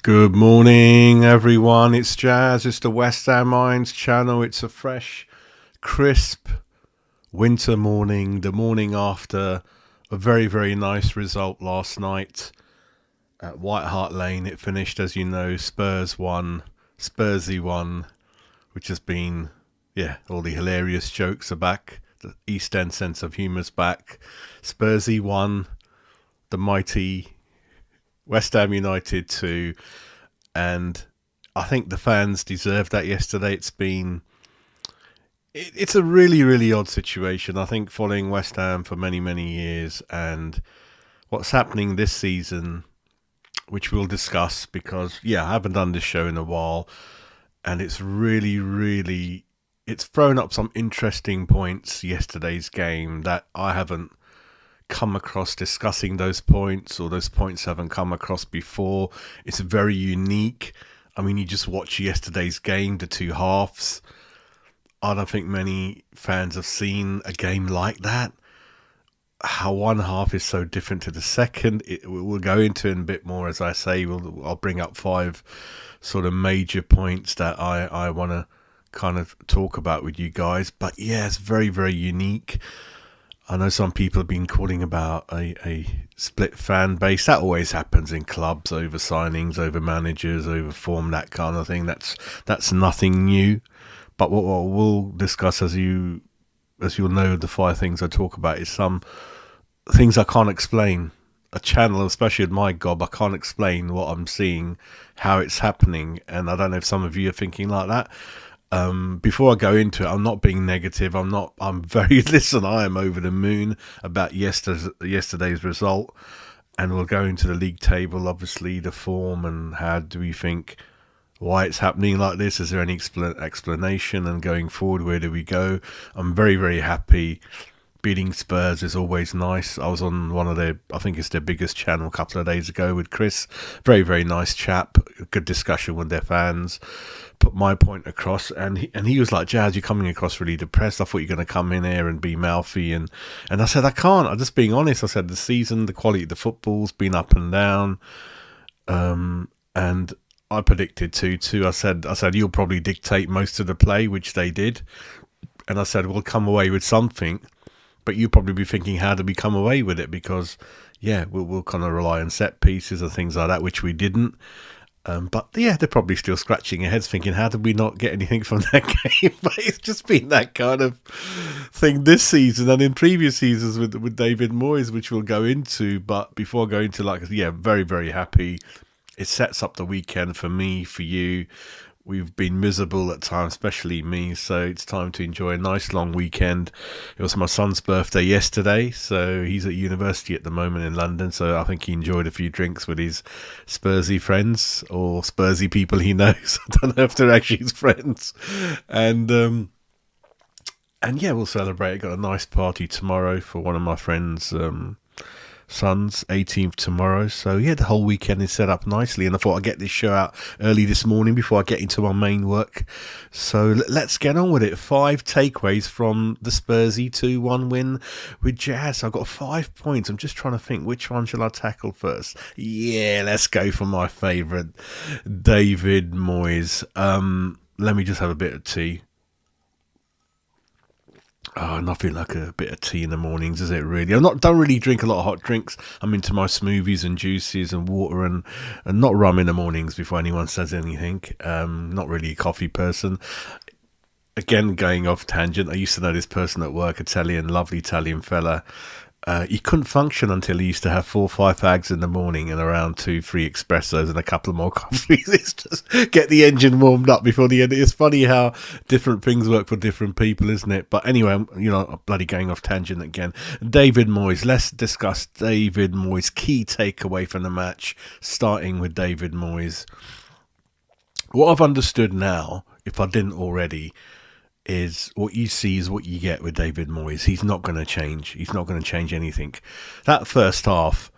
Good morning, everyone. It's Jazz. It's the West Ham Minds channel. It's a fresh, crisp winter morning. The morning after a very, very nice result last night at White Hart Lane. It finished, as you know, Spurs 1, Spursy 1, which has been, all the hilarious jokes are back. The East End sense of humour's back. Spursy 1, the mighty West Ham United 2, and I think the fans deserved that yesterday. It's a really, really odd situation. I think following West Ham for many, many years, and what's happening this season, which we'll discuss because, I haven't done this show in a while, and it's really, really, it's thrown up some interesting points, yesterday's game, that I haven't come across discussing those points, or those points haven't come across before. It's very unique. I mean, you just watch yesterday's game, the two halves. I don't think many fans have seen a game like that. How one half is so different to the second. We'll go into it a bit more, as I say. I'll bring up 5 sort of major points that I want to kind of talk about with you guys. But it's very, very unique. I know some people have been calling about a split fan base. That always happens in clubs, over signings, over managers, over form, that kind of thing. That's nothing new. But what we'll discuss, as you'll know, the 5 things I talk about, is some things I can't explain. A channel, especially at my gob, I can't explain what I'm seeing, how it's happening, and I don't know if some of you are thinking like that. Before I go into it, I'm not being negative. I am over the moon about yesterday's result, and we'll go into the league table, obviously, the form, and how do we think, why it's happening like this? Is there any explanation? And going forward, where do we go? I'm very, very happy. Beating Spurs is always nice. I was on one of I think it's their biggest channel a couple of days ago with Chris. Very, very nice chap. Good discussion with their fans. Put my point across, and he was like, Jazz, you're coming across really depressed. I thought you're going to come in here and be mouthy, and I said, I can't. I'm just being honest. I said, the season, the quality of the football's been up and down, and I predicted 2-2. I said you'll probably dictate most of the play, which they did, and I said we'll come away with something, but you'll probably be thinking, how do we come away with it? Because we'll kind of rely on set pieces and things like that, which we didn't. But they're probably still scratching their heads thinking, how did we not get anything from that game? But it's just been that kind of thing this season and in previous seasons with David Moyes, which we'll go into. But before going to very, very happy. It sets up the weekend for me, for you. We've been miserable at times, especially me, so it's time to enjoy a nice long weekend. It was my son's birthday yesterday, so he's at university at the moment in London, so I think he enjoyed a few drinks with his Spursy friends, or Spursy people he knows. I don't know if they're actually his friends. And we'll celebrate. I got a nice party tomorrow for one of my friends' son's 18th tomorrow, so the whole weekend is set up nicely, and I thought I'd get this show out early this morning before I get into my main work. So let's get on with it. 5 takeaways from the Spursy 2-1 win with Jazz. I've got 5 points. I'm just trying to think, which one shall I tackle first? Let's go for my favourite, David Moyes. Let me just have a bit of tea. Oh, nothing like a bit of tea in the mornings, is it really? Don't really drink a lot of hot drinks. I'm into my smoothies and juices and water and not rum in the mornings before anyone says anything. Not really a coffee person. Again, going off tangent, I used to know this person at work, lovely Italian fella. He couldn't function until he used to have 4 or 5 fags in the morning and around 2-3 espressos and a couple of more coffees. It's just get the engine warmed up before the end. It's funny how different things work for different people, isn't it? But anyway, I'm bloody going off tangent again. David Moyes. Let's discuss David Moyes' key takeaway from the match, starting with David Moyes. What I've understood now, if I didn't already, is what you see is what you get with David Moyes. He's not going to change. He's not going to change anything. That first half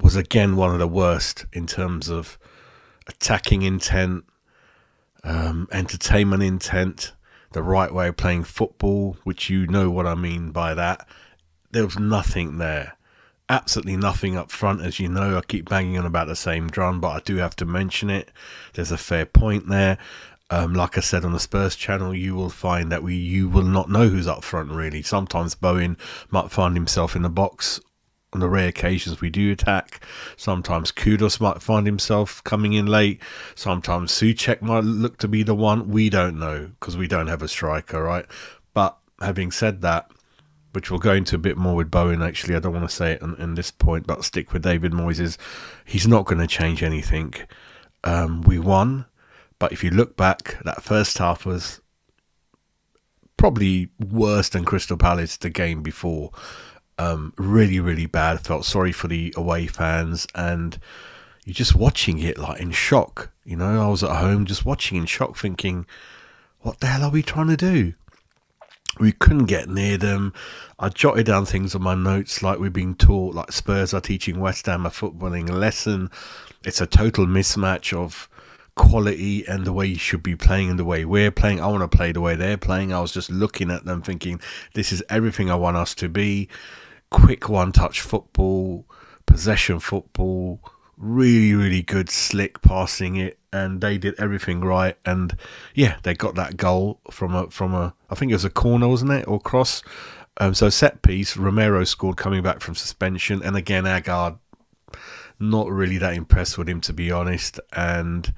was again one of the worst in terms of attacking intent, entertainment intent, the right way of playing football, which you know what I mean by that. There was nothing there. absolutely nothing up front, as you know. I keep banging on about the same drum, but I do have to mention it. There's a fair point there. Like I said on the Spurs channel, you will find that you will not know who's up front really. Sometimes Bowen might find himself in the box on the rare occasions we do attack. Sometimes Kudos might find himself coming in late. Sometimes Souček might look to be the one. We don't know because we don't have a striker, right? But having said that, which we'll go into a bit more with Bowen actually, I don't want to say it in this point, but stick with David Moyes. He's not going to change anything. We won. But if you look back, that first half was probably worse than Crystal Palace the game before. Really, really bad. Felt sorry for the away fans, and you're just watching it like in shock. You know, I was at home just watching in shock, thinking, what the hell are we trying to do? We couldn't get near them. I jotted down things on my notes like we're being taught, like Spurs are teaching West Ham a footballing lesson. It's a total mismatch of quality and the way you should be playing and the way we're playing. I want to play the way they're playing. I was just looking at them thinking, this is everything I want us to be. Quick one-touch football, possession football, really, really good, slick passing it, and they did everything right. And yeah, they got that goal from a I think it was a corner, wasn't it, or cross? So set piece, Romero scored coming back from suspension, and again, Agard, not really that impressed with him, to be honest. And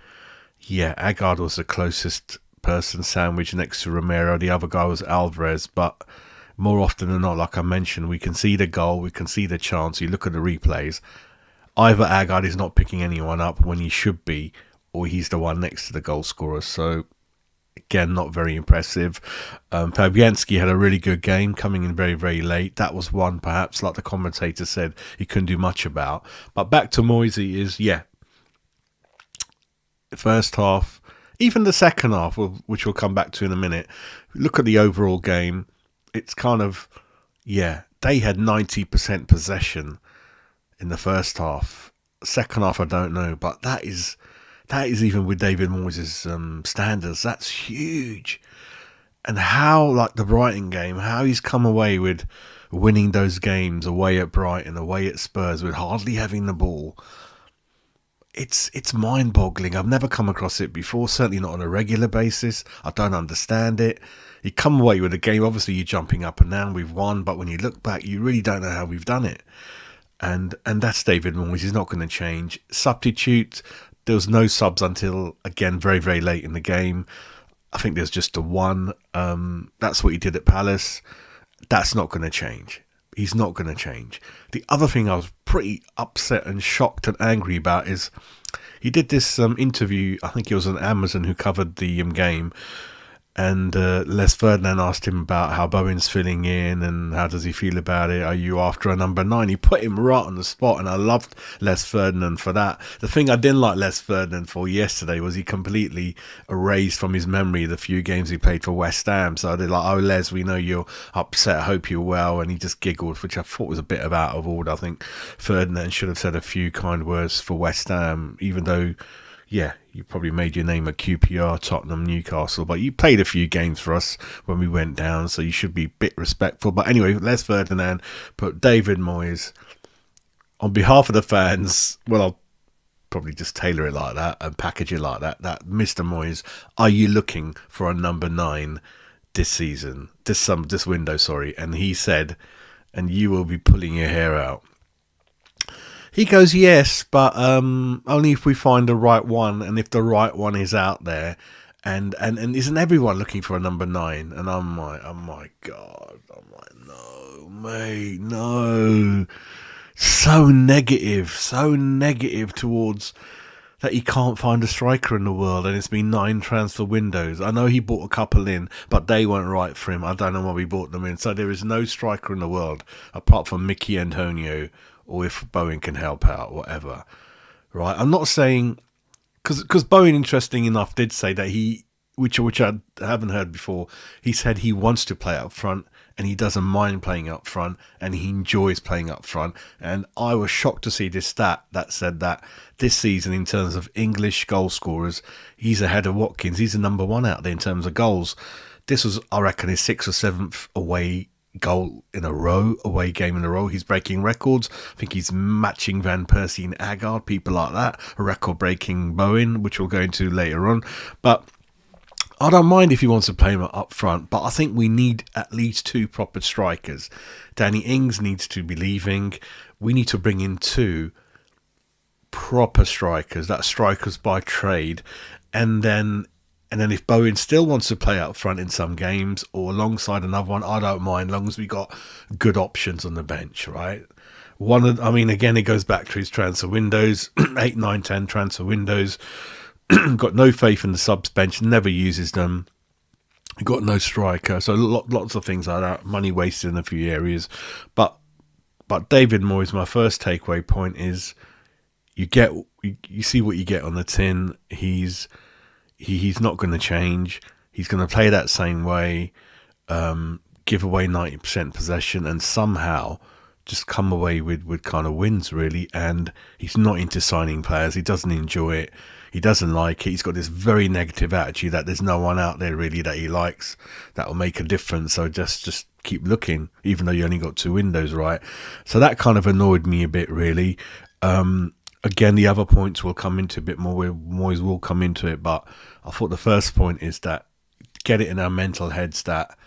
yeah, Agard was the closest person sandwiched next to Romero. The other guy was Alvarez, but more often than not, like I mentioned, we can see the goal, we can see the chance. You look at the replays, either Agard is not picking anyone up when he should be, or he's the one next to the goal scorer. So again, not very impressive. Fabianski had a really good game, coming in very, very late. That was one, perhaps, like the commentator said, he couldn't do much about. But back to Moyes is, yeah, first half, even the second half, which we'll come back to in a minute. Look at the overall game. It's kind of, yeah, they had 90% possession in the first half. Second half, I don't know, but that is even with David Moyes' standards, that's huge. And how, like the Brighton game, how he's come away with winning those games away at Brighton, away at Spurs, with hardly having the ball. It's mind-boggling. I've never come across it before, certainly not on a regular basis. I don't understand it. You come away with a game, obviously you're jumping up and down, we've won, but when you look back, you really don't know how we've done it. And that's David Moyes. He's not going to change. Substitute, there was no subs until, again, very, very late in the game. I think there's just the one. That's what he did at Palace. That's not going to change. He's not going to change. The other thing I was pretty upset and shocked and angry about is he did this interview. I think it was on Amazon who covered the game. And Les Ferdinand asked him about how Bowen's filling in and how does he feel about it. Are you after a number 9? He put him right on the spot, and I loved Les Ferdinand for that. The thing I didn't like Les Ferdinand for yesterday was he completely erased from his memory the few games he played for West Ham. So they're like, oh, Les, we know you're upset. I hope you're well. And he just giggled, which I thought was a bit of out of order. I think Ferdinand should have said a few kind words for West Ham, even though, yeah, you probably made your name at QPR, Tottenham, Newcastle, but you played a few games for us when we went down, so you should be a bit respectful. But anyway, Les Ferdinand put David Moyes, on behalf of the fans, well, I'll probably just tailor it like that and package it like that, that Mr. Moyes, are you looking for a number 9 this season, this window, sorry? And he said, and you will be pulling your hair out. He goes, yes, but only if we find the right one, and if the right one is out there, and isn't everyone looking for a number 9? And I'm like, oh my God, I'm like, no, mate, no. So negative towards that he can't find a striker in the world, and it's been 9 transfer windows. I know he bought a couple in, but they weren't right for him. I don't know why we bought them in. So there is no striker in the world apart from Mickey Antonio, or if Bowen can help out, whatever. Right? I'm not saying, because Bowen, interesting enough, did say that he, which I haven't heard before, he said he wants to play up front and he doesn't mind playing up front and he enjoys playing up front. And I was shocked to see this stat that said that this season, in terms of English goal scorers, he's ahead of Watkins. He's the number 1 out there in terms of goals. This was, I reckon, his 6th or 7th away goal in a row, away game in a row. He's breaking records. I think he's matching Van Persie and Aguerd, people like that. A record-breaking Bowen, which we'll go into later on. But I don't mind if he wants to play him up front, but I think we need at least 2 proper strikers. Danny Ings needs to be leaving. We need to bring in 2 proper strikers, that's strikers by trade, and then if Bowen still wants to play up front in some games or alongside another one, I don't mind, as long as we got good options on the bench, right? Again, it goes back to his transfer windows, 8, 9, 10 transfer windows. Got no faith in the subs bench, never uses them. Got no striker, so lots of things like that. Money wasted in a few areas, but David Moyes, my first takeaway point is you see what you get on the tin. He's not going to change. He's going to play that same way, give away 90% possession, and somehow just come away with kind of wins, really. And he's not into signing players. He doesn't enjoy it. He doesn't like it. He's got this very negative attitude that there's no one out there really that he likes that will make a difference. So just keep looking, even though you only got 2 windows, right? So that kind of annoyed me a bit, really. Again, the other points will come into a bit more where Moyes will come into it. But I thought the first point is that get it in our mental heads that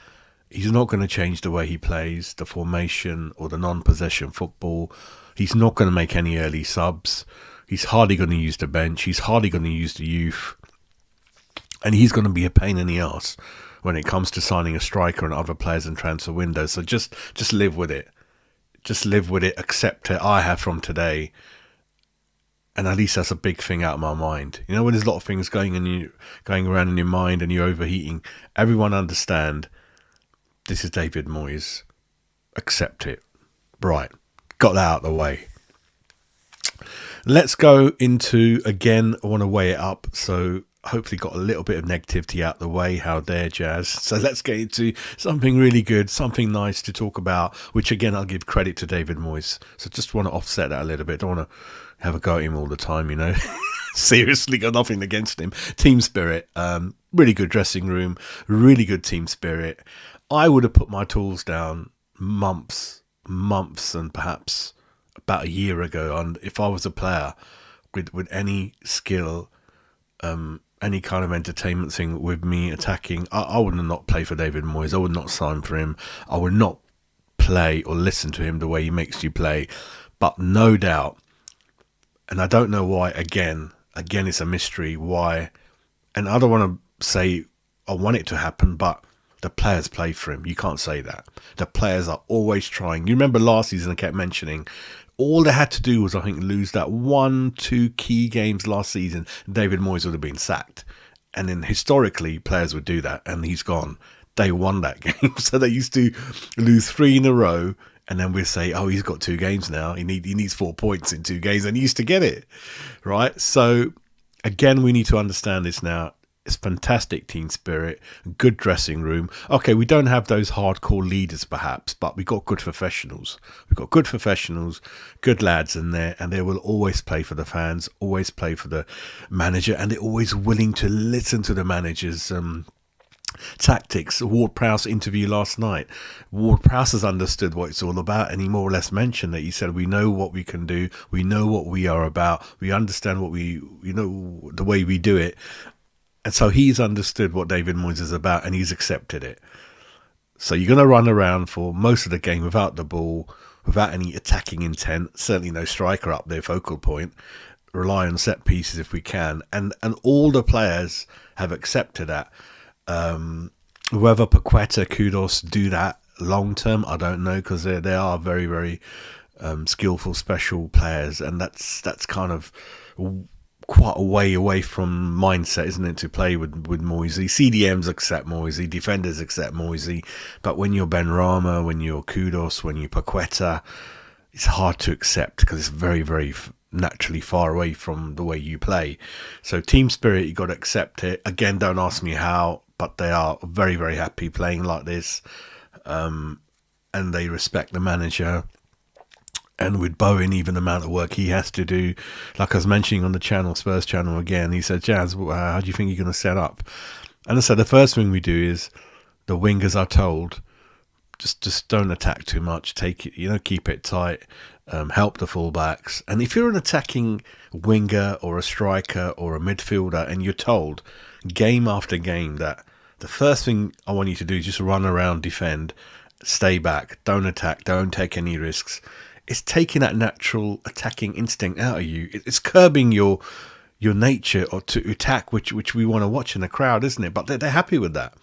he's not going to change the way he plays, the formation or the non-possession football. He's not going to make any early subs. He's hardly going to use the bench. He's hardly going to use the youth. And he's going to be a pain in the arse when it comes to signing a striker and other players in transfer windows. So just live with it. Just live with it. Accept it. I have from today. And at least that's a big thing out of my mind. You know, when there's a lot of things going around in your mind and you're overheating, everyone understand this is David Moyes. Accept it. Right. Got that out of the way. Let's go into, again, I want to weigh it up. So hopefully got a little bit of negativity out of the way. How dare Jazz. So let's get into something really good, something nice to talk about, which again, I'll give credit to David Moyes. So just want to offset that a little bit. Don't want to have a go at him all the time, you know. Seriously, got nothing against him. Team spirit, really good dressing room, really good team spirit. I would have put my tools down months and perhaps about a year ago on if I was a player with any skill, any kind of entertainment thing with me attacking, I would not play for David Moyes. I would not sign for him. I would not play or listen to him the way he makes you play. But no doubt, and I don't know why, again it's a mystery why, and I don't want to say I want it to happen, but the players play for him. You can't say that. The players are always trying. You remember last season I kept mentioning, all they had to do was, I think, lose that 1-2 key games last season. David Moyes would have been sacked. And then historically, players would do that, and he's gone. They won that game. So they used to lose 3 in a row, and then we'd say, oh, he's got 2 games now. He needs 4 points in 2 games, and he used to get it, right? So, again, we need to understand this now. It's fantastic team spirit, good dressing room. Okay, we don't have those hardcore leaders perhaps, but we got good professionals. We've got good professionals, good lads in there, and they will always play for the fans, always play for the manager, and they're always willing to listen to the manager's tactics. Ward-Prowse interview last night. Ward-Prowse has understood what it's all about, and he more or less mentioned that. He said, we know what we can do, we know what we are about, we understand the way we do it. And so he's understood what David Moyes is about, and he's accepted it. So you're going to run around for most of the game without the ball, without any attacking intent, certainly no striker up there, focal point, rely on set pieces if we can. And all the players have accepted that. Whether Paqueta, Kudos do that long term, I don't know, because they are very, very skillful, special players. And that's kind of quite a way away from mindset, isn't it, to play with Moisey. CDMs accept Moisey, defenders accept Moisey, but when you're Ben Rama, when you're Kudos, when you're Paqueta, it's hard to accept because it's very, very naturally far away from the way you play. So team spirit, you got to accept it. Again, don't ask me how, but they are very, very happy playing like this, and they respect the manager. And with Bowen, even the amount of work he has to do, like I was mentioning on the channel, Spurs channel again, he said, Jazz, how do you think you're going to set up? And I said, the first thing we do is the wingers are told just don't attack too much. Take it, keep it tight. Help the fullbacks. And if you're an attacking winger or a striker or a midfielder, and you're told game after game that the first thing I want you to do is just run around, defend, stay back, don't attack, don't take any risks. It's taking that natural attacking instinct out of you. It's curbing your nature or to attack, which we want to watch in the crowd, isn't it? But they're happy with that.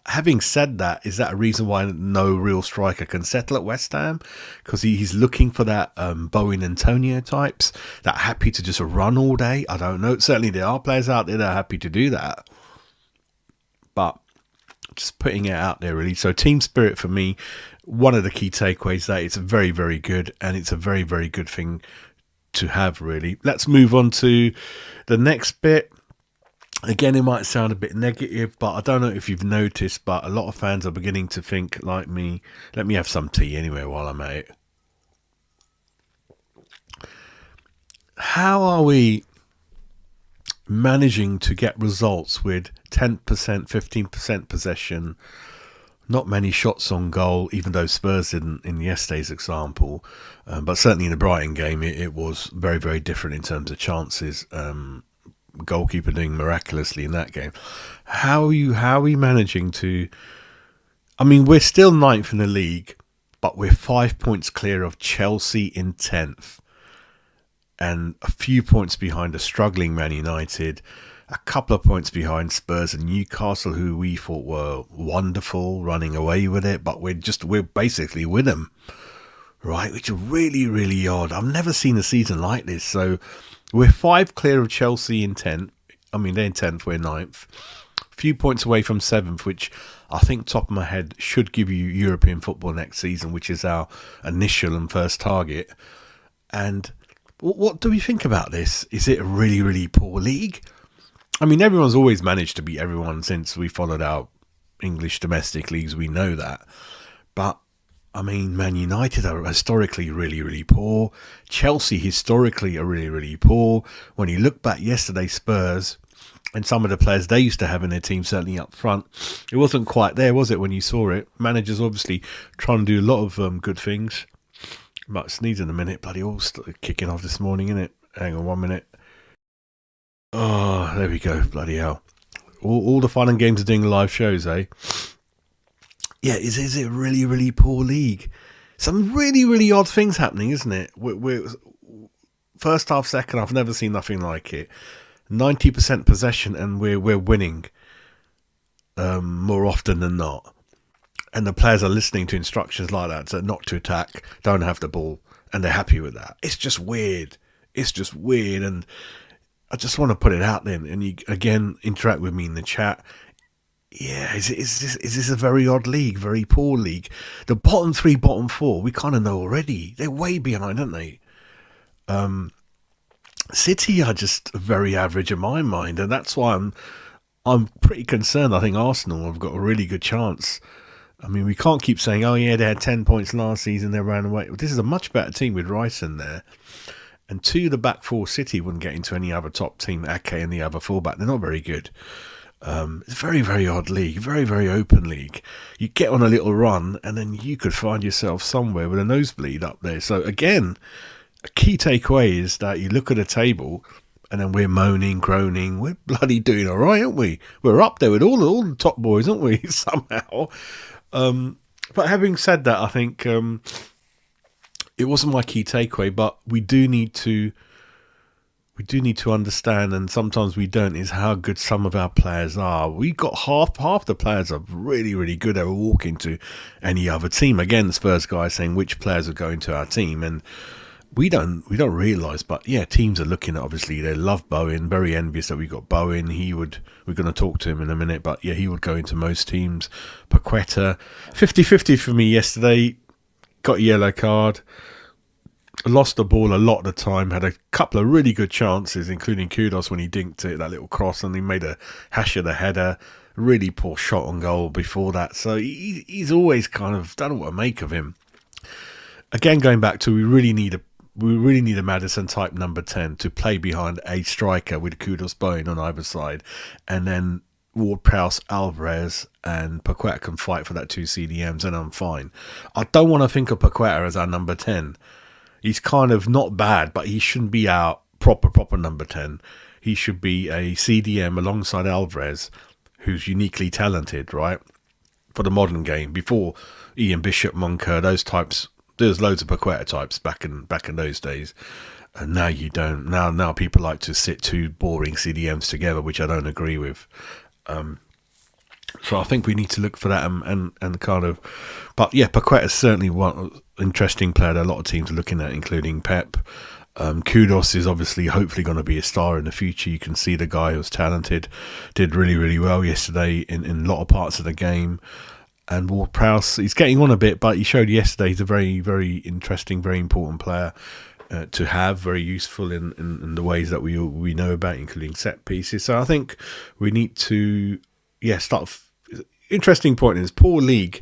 Having said that, is that a reason why no real striker can settle at West Ham? Because he's looking for that Bowen Antonio types that are happy to just run all day? I don't know. Certainly there are players out there that are happy to do that. But just putting it out there, really. So team spirit for me, one of the key takeaways that it's very, very good, and it's a very, very good thing to have, really. Let's move on to the next bit. Again, it might sound a bit negative, but I don't know if you've noticed, but a lot of fans are beginning to think like me. Let me have some tea anyway while I'm at it. How are we managing to get results with 10%, 15% possession, not many shots on goal, even though Spurs didn't in yesterday's example, but certainly in the Brighton game it was very, very different in terms of chances. Goalkeeper doing miraculously in that game. How are we managing to... I mean, we're still 9th in the league, but we're 5 points clear of Chelsea in 10th. And a few points behind a struggling Man United, a couple of points behind Spurs and Newcastle, who we thought were wonderful, running away with it, but we're basically with them, right? Which is really, really odd. I've never seen a season like this. So we're 5 clear of Chelsea in 10th. I mean, they're in 10th, we're 9th. A few points away from 7th, which I think, top of my head, should give you European football next season, which is our initial and first target. And what do we think about this? Is it a really, really poor league? I mean, everyone's always managed to beat everyone since we followed our English domestic leagues. We know that. But, I mean, Man United are historically really, really poor. Chelsea historically are really, really poor. When you look back yesterday, Spurs and some of the players they used to have in their team, certainly up front, it wasn't quite there, was it, when you saw it? Managers obviously trying to do a lot of good things. Might sneeze in a minute. Bloody all started kicking off this morning, innit? Hang on 1 minute. Oh, there we go. Bloody hell. All the fun and games of doing live shows, eh? Yeah, is it a really, really poor league? Some really, really odd things happening, isn't it? We're first half, second half, never seen nothing like it. 90% possession, and we're winning more often than not. And the players are listening to instructions like that, so not to attack, don't have the ball, and they're happy with that. It's just weird. And I just want to put it out there, and you again interact with me in the chat. Yeah, is this a very odd league, very poor league? The bottom 3, bottom 4, we kind of know already. They're way behind, aren't they? City are just very average in my mind, and that's why I'm pretty concerned. I think Arsenal have got a really good chance. I mean, we can't keep saying, oh yeah, they had 10 points last season, they ran away. This is a much better team with Rice in there. And 2, the back 4, City wouldn't get into any other top team. Ake and the other fullback, they're not very good. It's a very, very odd league, very, very open league. You get on a little run, and then you could find yourself somewhere with a nosebleed up there. So again, a key takeaway is that you look at the table, and then we're moaning, groaning. We're bloody doing all right, aren't we? We're up there with all the top boys, aren't we? Somehow. But having said that, I think it wasn't my key takeaway, but we do need to understand, and sometimes we don't, is how good some of our players are. We got half the players are really, really good. They will walk into any other team. Again, the Spurs guy saying which players are going to our team, and we don't realise, but yeah, teams are looking at, obviously they love Bowen, very envious that we got Bowen. We're going to talk to him in a minute, but yeah, he would go into most teams. Paqueta, 50-50 for me yesterday, got a yellow card, lost the ball a lot of the time, had a couple of really good chances, including Kudos when he dinked it, that little cross, and he made a hash of the header. Really poor shot on goal before that, so he's always kind of, don't know what to make of him. Again, going back to, we really need a Maddison type number 10 to play behind a striker with Kudos Bowen on either side. And then Ward-Prowse, Alvarez and Paqueta can fight for that 2 CDMs, and I'm fine. I don't want to think of Paqueta as our number 10. He's kind of not bad, but he shouldn't be our proper number 10. He should be a CDM alongside Alvarez, who's uniquely talented, right, for the modern game. Before Ian Bishop, Moncur, those types, there's loads of Paqueta types back in those days. And now you don't. Now people like to sit two boring CDMs together, which I don't agree with. So I think we need to look for that and kind of. But yeah, Paqueta is certainly one interesting player that a lot of teams are looking at, including Pep. Kudos is obviously hopefully going to be a star in the future. You can see the guy who's talented, did really well yesterday in a lot of parts of the game. And Ward-Prowse, he's getting on a bit, but he showed yesterday he's a very interesting, very important player to have, very useful in the ways that we know about, including set pieces. So I think we need to, start. Interesting point is poor league,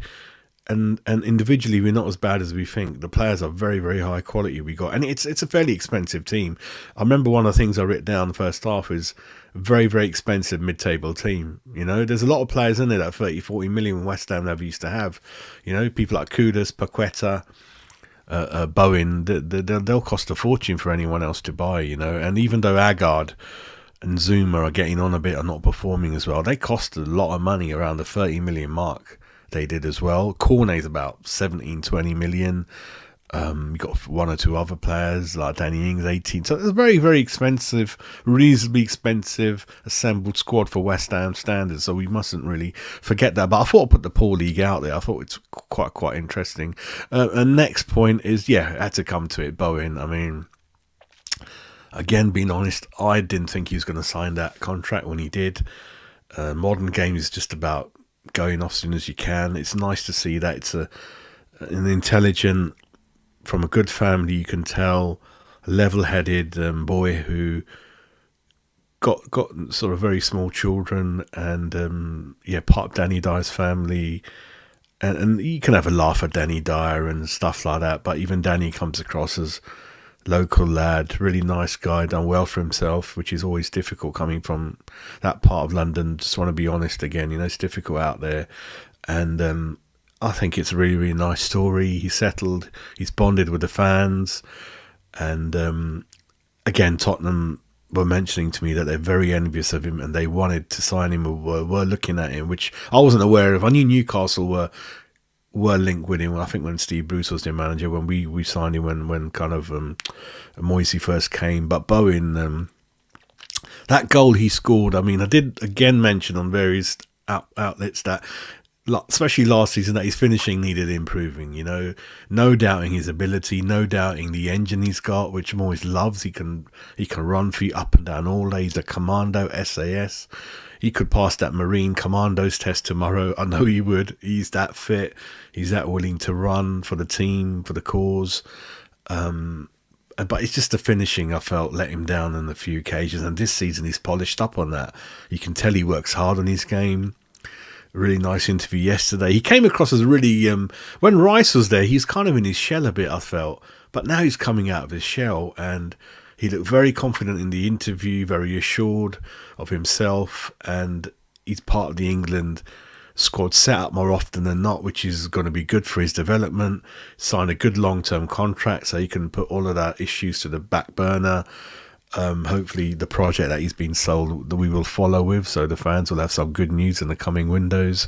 and individually we're not as bad as we think. The players are very high quality we got, and it's a fairly expensive team. I remember one of the things I wrote down the first half is very expensive mid-table team. You know, there's a lot of players in there that 30-40 million West Ham never used to have. You know, people like Kudus, Paqueta, Bowen, they'll cost a fortune for anyone else to buy, you know. And even though Agard and Zuma are getting on a bit, are not performing as well, they cost a lot of money, around the 30 million mark. They did as well. Cornet's about 17-20 million. You got one or two other players like Danny Ings, 18. So it's a very expensive, reasonably expensive assembled squad for West Ham standards. So we mustn't really forget that. But I thought I'd put the poor league out there. I thought it's quite interesting. And next point is, I had to come to it, Bowen. I mean, again, being honest, I didn't think he was going to sign that contract when he did. Modern game is just about going off as soon as you can. It's nice to see that it's an intelligent, from a good family, you can tell, a level-headed boy who got sort of very small children, and part of Danny Dyer's family, and you can have a laugh at Danny Dyer and stuff like that, but even Danny comes across as local lad, really nice guy, done well for himself, which is always difficult coming from that part of London. Just want to be honest again, you know, it's difficult out there, and I think it's a really nice story. He's settled, he's bonded with the fans, and again, Tottenham were mentioning to me that they're very envious of him and they wanted to sign him, or were looking at him, which I wasn't aware of. I knew Newcastle were linked with him. I think when Steve Bruce was their manager, when we signed him, when kind of Moyes first came. But Bowen, that goal he scored, I mean, I did again mention on various outlets that, especially last season, that his finishing needed improving, you know. No doubting his ability, no doubting the engine he's got, which Moyes loves. He can run for you up and down all day. He's a commando, SAS. He could pass that Marine Commandos test tomorrow. I know he would. He's that fit. He's that willing to run for the team, for the cause. But it's just the finishing, I felt, let him down on a few occasions. And this season he's polished up on that. You can tell he works hard on his game. Really nice interview yesterday. He came across as really, when Rice was there, he's kind of in his shell a bit, I felt. But now he's coming out of his shell, and he looked very confident in the interview, very assured of himself, and he's part of the England squad set up more often than not, which is going to be good for his development. Signed a good long-term contract, so he can put all of that issues to the back burner. Hopefully the project that he's been sold that we will follow with, so the fans will have some good news in the coming windows.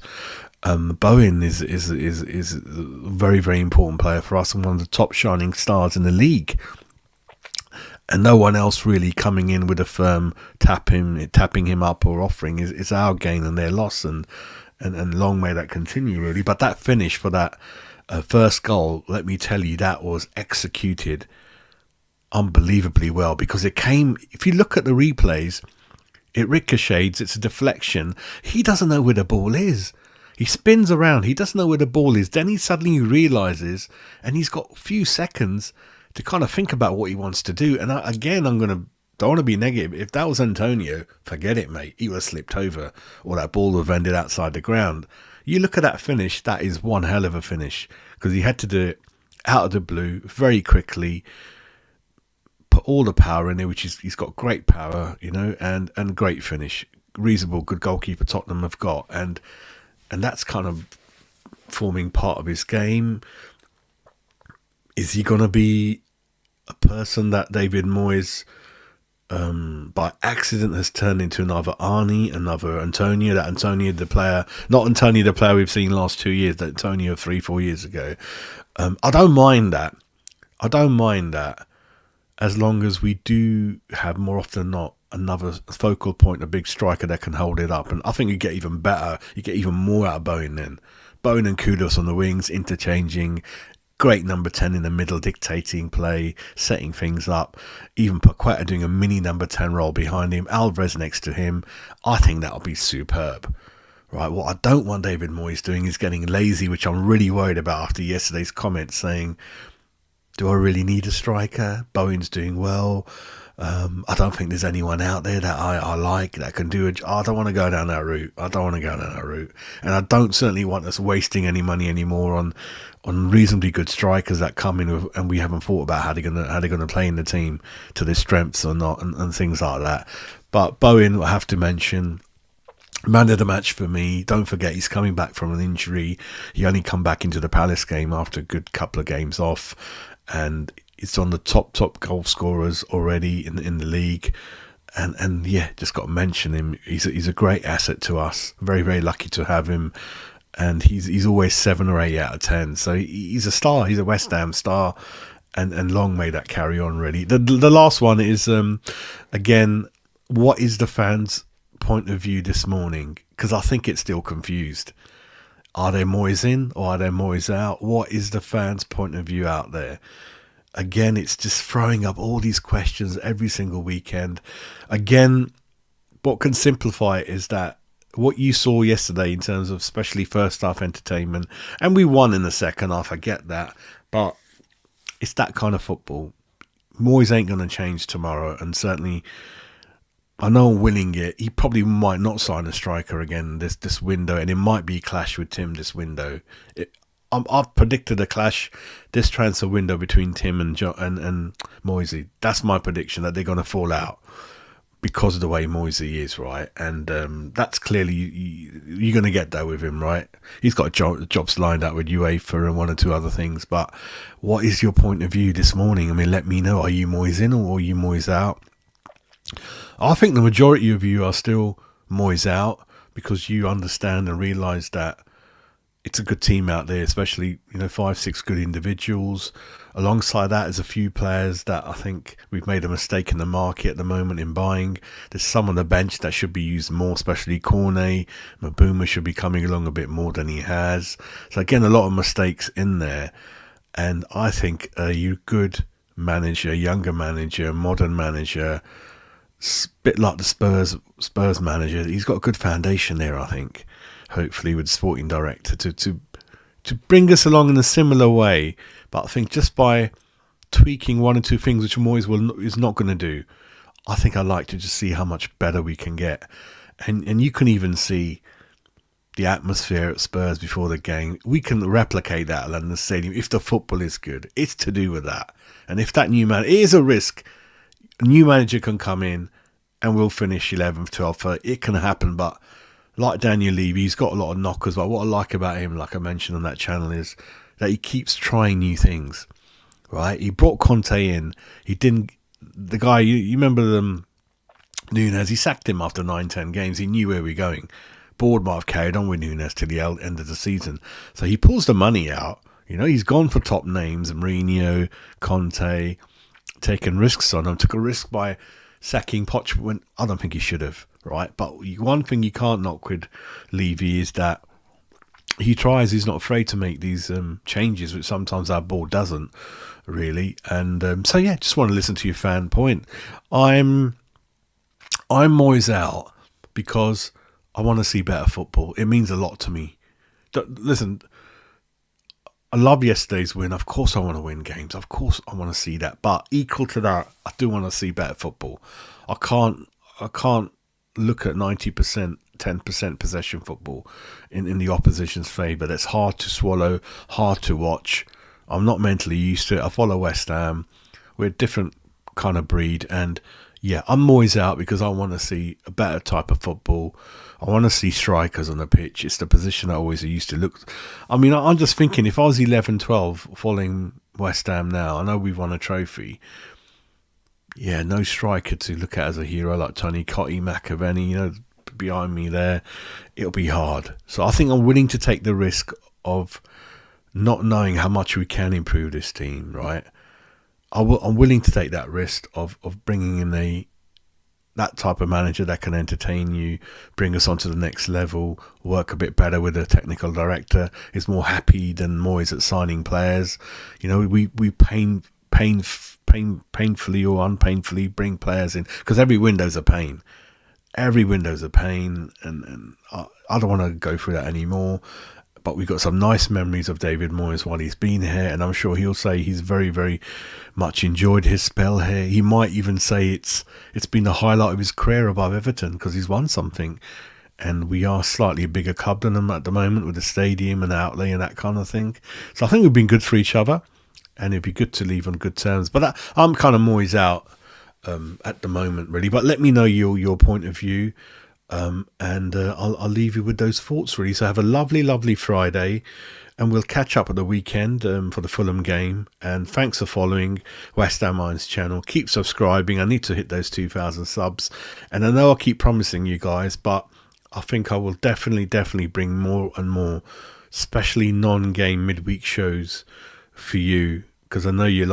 Bowen is a very important player for us and one of the top shining stars in the league, and no one else really coming in with a firm tapping him up or offering is our gain and their loss, and long may that continue, really. But that finish for that first goal, let me tell you, that was executed unbelievably well, because it came, if you look at the replays, it ricochets, it's a deflection. He doesn't know where the ball is. He spins around, he doesn't know where the ball is. Then he suddenly realises, and he's got a few seconds to kind of think about what he wants to do. And don't want to be negative. If that was Antonio, forget it, mate. He would have slipped over, or that ball would have ended outside the ground. You look at that finish, that is one hell of a finish, because he had to do it out of the blue, very quickly, put all the power in there, which is, he's got great power, you know, and great finish. reasonable good goalkeeper Tottenham have got, and that's kind of forming part of his game. Is he going to be a person that David Moyes by accident has turned into another Arnie, another Antonio, that Antonio the player, not Antonio the player we've seen last 2 years, that Antonio 3-4 years ago? I don't mind that. As long as we do have, more often than not, another focal point, a big striker that can hold it up. And I think you get even better, you get even more out of Bowen then. Bowen and Kudus on the wings, interchanging. Great number 10 in the middle, dictating play, setting things up. Even Paqueta doing a mini number 10 role behind him. Alvarez next to him. I think that'll be superb. Right, what I don't want David Moyes doing is getting lazy, which I'm really worried about after yesterday's comments saying, do I really need a striker? Bowen's doing well. I don't think there's anyone out there that I like that can do it. I don't want to go down that route. And I don't certainly want us wasting any money anymore on reasonably good strikers that come in with, and we haven't thought about how they're gonna play in the team to their strengths or not, and things like that. But Bowen, I have to mention, man of the match for me. Don't forget, he's coming back from an injury. He only come back into the Palace game after a good couple of games off, and it's on the top goal scorers already in the league. And yeah, just got to mention him. He's a great asset to us. Very, very lucky to have him. And he's always 7 or 8 out of 10. So he's a star. He's a West Ham star. And long may that carry on, really. The last one is, again, what is the fans' point of view this morning? Because I think it's still confused. Are they Moyes in or are they Moyes out? What is the fans' point of view out there? Again, it's just throwing up all these questions every single weekend. Again, what can simplify it is that what you saw yesterday in terms of especially first half entertainment, and we won in the second half, I get that, but it's that kind of football. Moyes ain't going to change tomorrow, and certainly I know winning it, he probably might not sign a striker again this window, and it might be a clash with Tim this window. I've predicted a clash this transfer window between Tim and Moyes. That's my prediction, that they're going to fall out because of the way Moyes is, right? And that's clearly, you're going to get that with him, right? He's got jobs lined up with UEFA and 1 or 2 other things. But what is your point of view this morning? I mean, let me know. Are you Moyes in or are you Moyes out? I think the majority of you are still Moyes out because you understand and realise that it's a good team out there, especially 5-6 good individuals. Alongside that is a few players that I think we've made a mistake in the market at the moment in buying. There's some on the bench that should be used more, especially Cornet. Mbuma should be coming along a bit more than he has. So again, a lot of mistakes in there. And I think a good manager, younger manager, modern manager, bit like the Spurs manager, he's got a good foundation there, I think. Hopefully with the sporting director to bring us along in a similar way. But I think just by tweaking 1 or 2 things which Moyes is not going to do, I think I'd like to just see how much better we can get. And you can even see the atmosphere at Spurs before the game. We can replicate that at London Stadium if the football is good. It's to do with that. And if that new man, it is a risk. A new manager can come in and we'll finish 11th, 12th. It can happen, but like Daniel Levy, he's got a lot of knockers, but what I like about him, like I mentioned on that channel, is that he keeps trying new things, right? He brought Conte in. He didn't... The guy, you remember Nunes, he sacked him after 9-10 games. He knew where we were going. Board might have carried on with Nunes till the end of the season. So he pulls the money out. He's gone for top names, Mourinho, Conte, taken risks on him. Took a risk by sacking Poch when I don't think he should have. Right, but one thing you can't knock with Levy is that he tries. He's not afraid to make these changes, which sometimes our board doesn't really. And so yeah, just want to listen to your fan point. I'm Moyes out because I want to see better football. It means a lot to me. Listen, I love yesterday's win. Of course, I want to win games. Of course, I want to see that. But equal to that, I do want to see better football. I can't look at 90%, 10% possession football in the opposition's favour. That's hard to swallow, hard to watch. I'm not mentally used to it. I follow West Ham. We're a different kind of breed, and Yeah, I'm Moyes out because I want to see a better type of football. I want to see strikers on the pitch. It's the position I always used to look. I mean, I'm just thinking if I was 11, 12 following West Ham now, I know we've won a trophy. Yeah, no striker to look at as a hero like Tony Cottee, McAvenny, behind me there. It'll be hard. So I think I'm willing to take the risk of not knowing how much we can improve this team, right? I'm willing to take that risk of bringing in that type of manager that can entertain you, bring us on to the next level, work a bit better with the technical director, is more happy than Moyes at signing players. We painfully or unpainfully bring players in because every window's a pain. Every window's a pain, and I don't want to go through that anymore. But we've got some nice memories of David Moyes while he's been here, and I'm sure he'll say he's very, very much enjoyed his spell here. He might even say it's been the highlight of his career above Everton because he's won something, and we are slightly a bigger club than them at the moment with the stadium and outlay and that kind of thing. So I think we've been good for each other, and it'd be good to leave on good terms. But I'm kind of Moyes out at the moment, really. But let me know your point of view. And I'll leave you with those thoughts, really. So have a lovely, lovely Friday, and we'll catch up at the weekend for the Fulham game. And thanks for following West Ham Irons channel. Keep subscribing. I need to hit those 2,000 subs, and I know I'll keep promising you guys, but I think I will definitely bring more and more, especially non-game midweek shows for you. Because I know you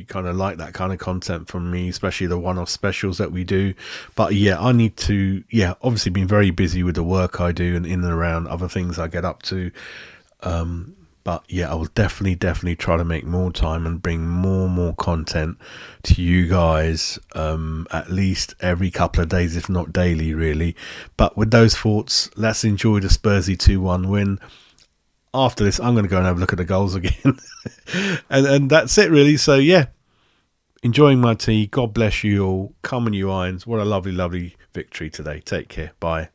kind of like that kind of content from me, especially the one-off specials that we do. But yeah, I need to, obviously been very busy with the work I do and in and around other things I get up to. But yeah, I will definitely try to make more time and bring more content to you guys, at least every couple of days, if not daily, really. But with those thoughts, let's enjoy the Spursy 2-1 win. After this, I'm going to go and have a look at the goals again. and that's it, really. So, yeah, enjoying my tea. God bless you all. Come on, you Irons. What a lovely, lovely victory today. Take care. Bye.